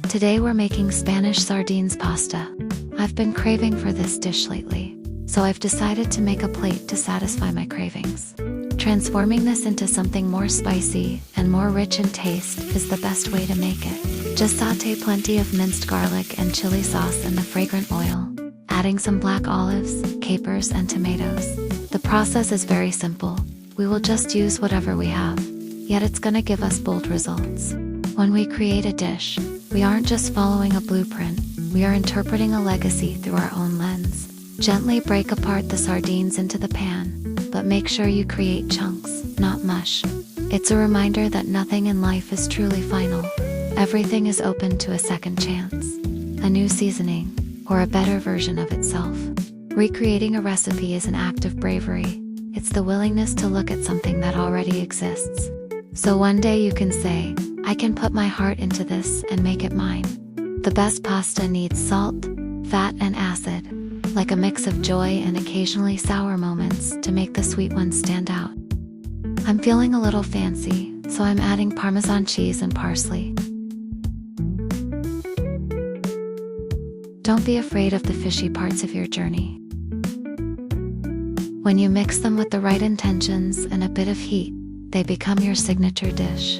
Today we're making Spanish sardines pasta. I've been craving for this dish lately, so I've decided to make a plate to satisfy my cravings. Transforming this into something more spicy and more rich in taste is the best way to make it. Just sauté plenty of minced garlic and chili sauce in the fragrant oil, adding some black olives, capers, and tomatoes. The process is very simple. We will just use whatever we have, yet it's gonna give us bold results. When we create a dish, we aren't just following a blueprint, we are interpreting a legacy through our own lens. Gently break apart the sardines into the pan, but make sure you create chunks, not mush. It's a reminder that nothing in life is truly final. Everything is open to a second chance, a new seasoning, or a better version of itself. Recreating a recipe is an act of bravery. It's the willingness to look at something that already exists. So one day you can say, I can put my heart into this and make it mine. The best pasta needs salt, fat, and acid, like a mix of joy and occasionally sour moments to make the sweet ones stand out. I'm feeling a little fancy, so I'm adding Parmesan cheese and parsley. Don't be afraid of the fishy parts of your journey. When you mix them with the right intentions and a bit of heat, they become your signature dish.